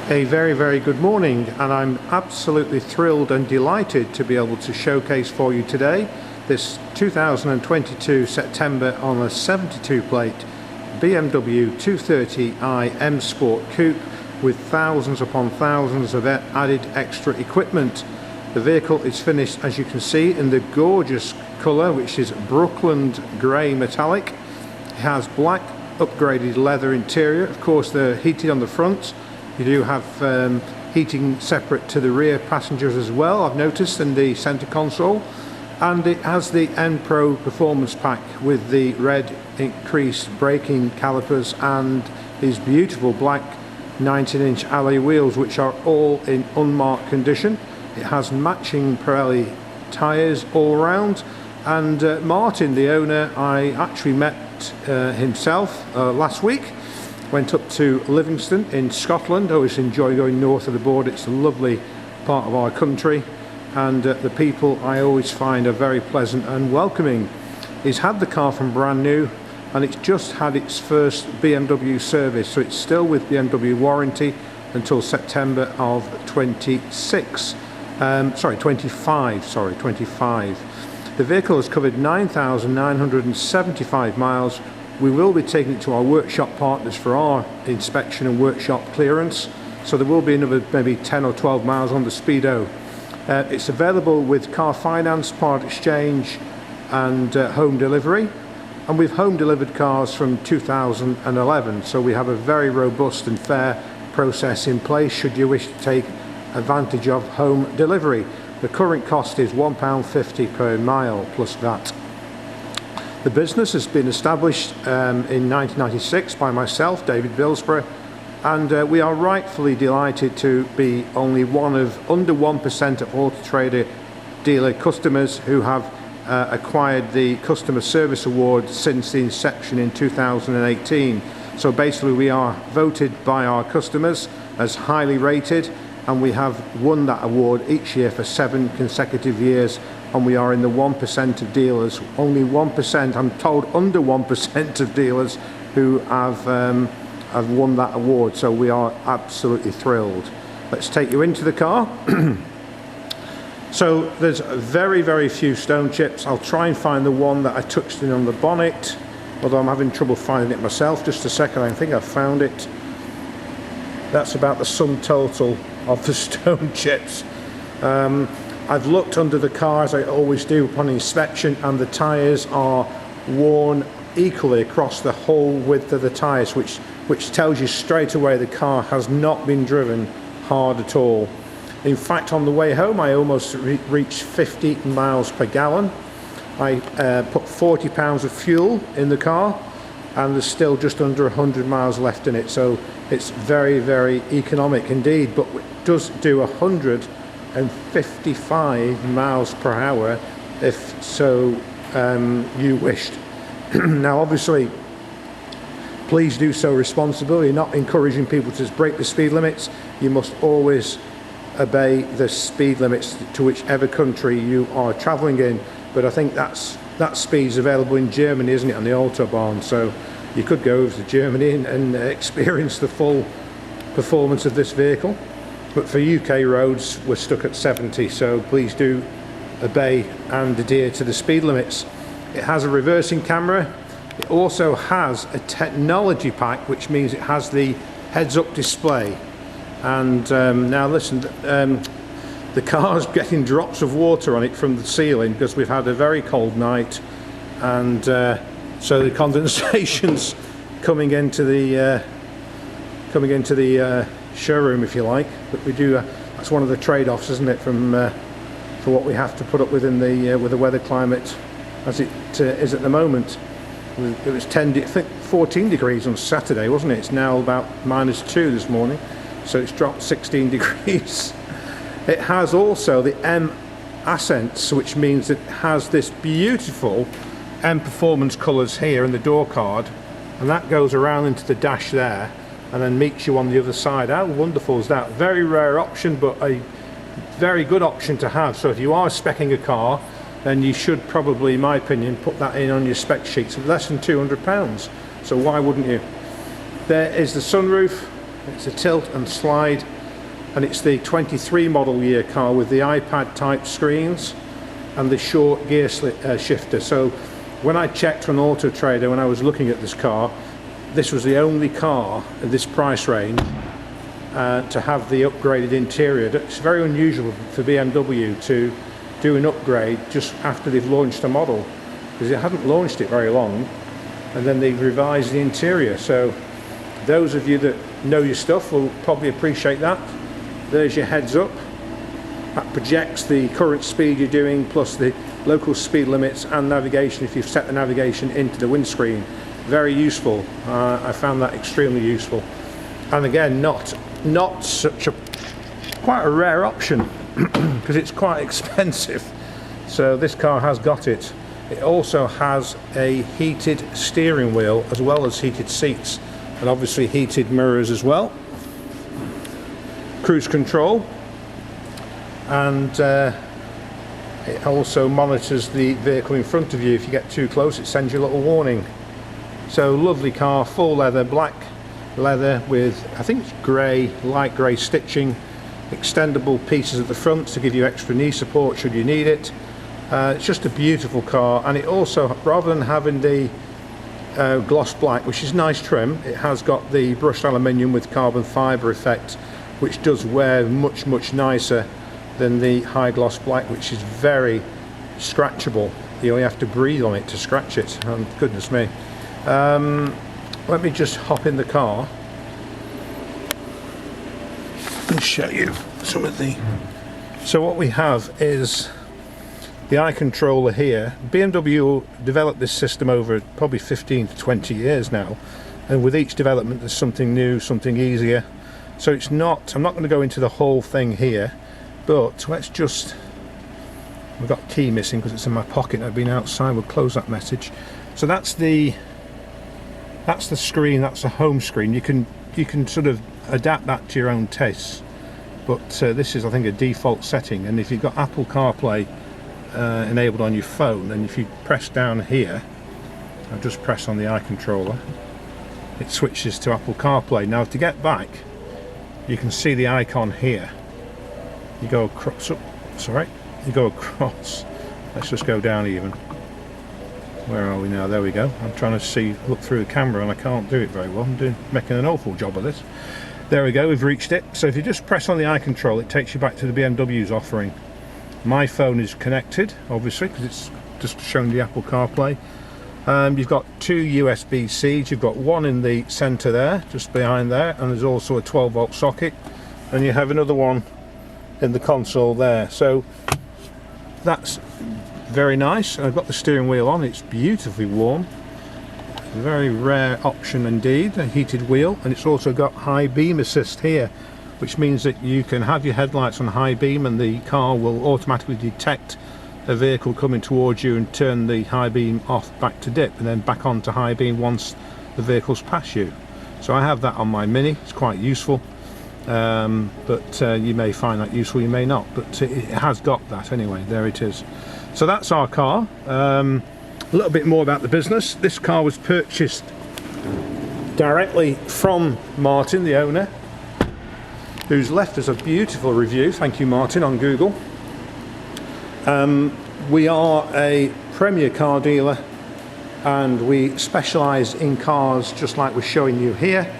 A very good morning, and I'm absolutely thrilled and delighted to be able to showcase for you today this 2022 September on a 72 plate BMW 230i M Sport Coupe with thousands upon thousands of added extra equipment. The vehicle is finished, as you can see, in the gorgeous colour, which is Brooklyn grey metallic. It has black upgraded leather interior. Of course, they're heated on the front. You do have heating separate to the rear passengers as well, I've noticed, in the centre console. And it has the N Pro Performance Pack with the red increased braking calipers and these beautiful black 19-inch alloy wheels, which are all in unmarked condition. It has matching Pirelli tyres all round, and Martin, the owner, I actually met himself last week. Went up to Livingston in Scotland. I always enjoy going north of the border. It's a lovely part of our country, and the people I always find are very pleasant and welcoming. He's had the car from brand new, and it's just had its first BMW service, so it's still with BMW warranty until September of 25. The vehicle has covered 9,975 miles. We will be taking it to our workshop partners for our inspection and workshop clearance, so there will be another maybe 10 or 12 miles on the speedo. It's available with car finance, part exchange and home delivery, and we've home delivered cars from 2011, so we have a very robust and fair process in place should you wish to take advantage of home delivery. The current cost is £1.50 per mile plus VAT. The business has been established in 1996 by myself, David Bilsborough, and we are rightfully delighted to be only one of under 1% of Auto Trader dealer customers who have acquired the Customer Service Award since the inception in 2018. So basically we are voted by our customers as highly rated, and we have won that award each year for 7 consecutive years. And we are in the 1% of dealers, only 1%, I'm told under 1% of dealers who have won that award, so we are absolutely thrilled. Let's take you into the car. So there's very few stone chips. I'll try and find the one that I touched in on the bonnet, although I'm having trouble finding it myself. Just a second, I think I found it. That's about the sum total of the stone chips. I've looked under the car, as I always do upon inspection, and the tyres are worn equally across the whole width of the tyres, which tells you straight away the car has not been driven hard at all. In fact, on the way home I almost reached 50 miles per gallon. I put 40 pounds of fuel in the car, and there's still just under 100 miles left in it, so it's very economic indeed, but it does do 155 miles per hour if so you wished. Now obviously please do so responsibly. You're not encouraging people to break the speed limits. You must always obey the speed limits to whichever country you are travelling in, but I think that speed's available in Germany, isn't it, on the Autobahn, so you could go over to Germany and experience the full performance of this vehicle. But for UK roads, we're stuck at 70, so please do obey and adhere to the speed limits. It has a reversing camera. It also has a technology pack, which means it has the heads-up display. And now listen, the car's getting drops of water on it from the ceiling because we've had a very cold night, and so the condensation's coming into the showroom, if you like. But we do that's one of the trade-offs, isn't it, from for what we have to put up with in the with the weather climate as it is at the moment. It was 14 degrees on Saturday, wasn't it? It's now about -2 this morning, so it's dropped 16 degrees. It has also the M Accents, which means it has this beautiful M Performance colours here in the door card, and that goes around into the dash there and then meets you on the other side. How wonderful is that? Very rare option, but a very good option to have. So if you are speccing a car, then you should probably, in my opinion, put that in on your spec sheets. It's less than £200, so why wouldn't you? There is the sunroof. It's a tilt and slide, and it's the 23 model year car with the iPad type screens and the short gear shifter. So when I checked on Auto Trader when I was looking at this car, this was the only car at this price range to have the upgraded interior. It's very unusual for BMW to do an upgrade just after they've launched a model, because they haven't launched it very long and then they've revised the interior. So those of you that know your stuff will probably appreciate that. There's your heads up. That projects the current speed you're doing, plus the local speed limits and navigation if you've set the navigation into the windscreen. Very useful. I found that extremely useful. And again, not such a quite a rare option because it's quite expensive. So this car has got it. It also has a heated steering wheel as well as heated seats, and obviously heated mirrors as well. Cruise control, and it also monitors the vehicle in front of you. If you get too close, it sends you a little warning. So lovely car, full leather, black leather with, I think it's grey, light grey stitching, extendable pieces at the front to give you extra knee support should you need it. It's just a beautiful car, and it also, rather than having the gloss black, which is nice trim, it has got the brushed aluminium with carbon fibre effect, which does wear much nicer than the high gloss black, which is very scratchable. You only have to breathe on it to scratch it. Oh, goodness me. Let me just hop in the car and show you some of the... So what we have is the eye controller here. BMW developed this system over probably 15 to 20 years now, and with each development there's something new, something easier. So it's not, I'm not going to go into the whole thing here, but let's just, we've got key missing because it's in my pocket. I've been outside. We'll close that message. So that's the screen, that's the home screen. You can sort of adapt that to your own tastes, but this is, I think, a default setting. And if you've got Apple CarPlay enabled on your phone, and if you press down here, I'll just press on the eye controller, it switches to Apple CarPlay. Now to get back, you can see the icon here. You go across, you go across. Let's just go down even. Where are we now? There we go. I'm trying to look through the camera and I can't do it very well. I'm making an awful job of this. There we go, we've reached it. So if you just press on the eye control, it takes you back to the BMW's offering. My phone is connected, obviously, because it's just showing the Apple CarPlay. You've got two USB-Cs. You've got one in the centre there, just behind there, and there's also a 12-volt socket. And you have another one in the console there. So that's very nice. I've got the steering wheel on. It's beautifully warm. A very rare option indeed, a heated wheel. And it's also got high beam assist here, which means that you can have your headlights on high beam and the car will automatically detect a vehicle coming towards you and turn the high beam off back to dip and then back on to high beam once the vehicle's past you. So I have that on my Mini. It's quite useful, but you may find that useful, you may not, but it has got that anyway. There it is. So that's our car. A little bit more about the business. This car was purchased directly from Martin, the owner, who's left us a beautiful review. Thank you, Martin, on Google. We are a premier car dealer, and we specialise in cars just like we're showing you here.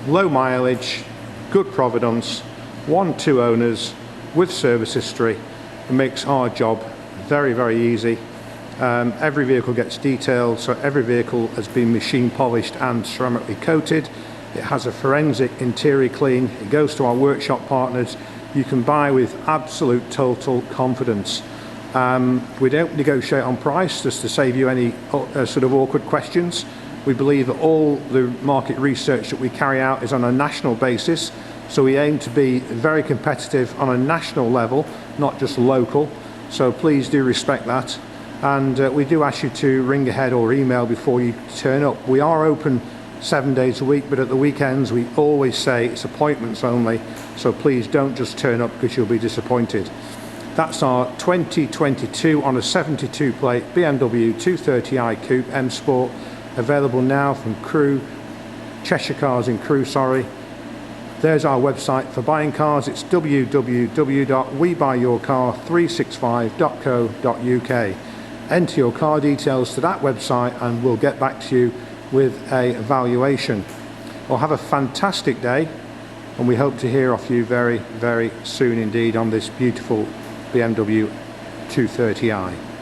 Low mileage, good provenance, 1-2 owners with service history. It makes our job very easy. Every vehicle gets detailed, so every vehicle has been machine polished and ceramically coated. It has a forensic interior clean. It goes to our workshop partners. You can buy with absolute total confidence. We don't negotiate on price just to save you any sort of awkward questions. We believe that all the market research that we carry out is on a national basis, so we aim to be very competitive on a national level, not just local. So please do respect that, and we do ask you to ring ahead or email before you turn up. We are open 7 days a week, but at the weekends we always say it's appointments only, so please don't just turn up because you'll be disappointed. That's our 2022 on a 72 plate BMW 230i Coupe M Sport, available now from Crewe Cheshire Cars in Crewe, There's our website for buying cars. It's www.webuyyourcar365.co.uk. Enter your car details to that website and we'll get back to you with a valuation. Well, have a fantastic day, and we hope to hear off you very, very soon indeed on this beautiful BMW 230i.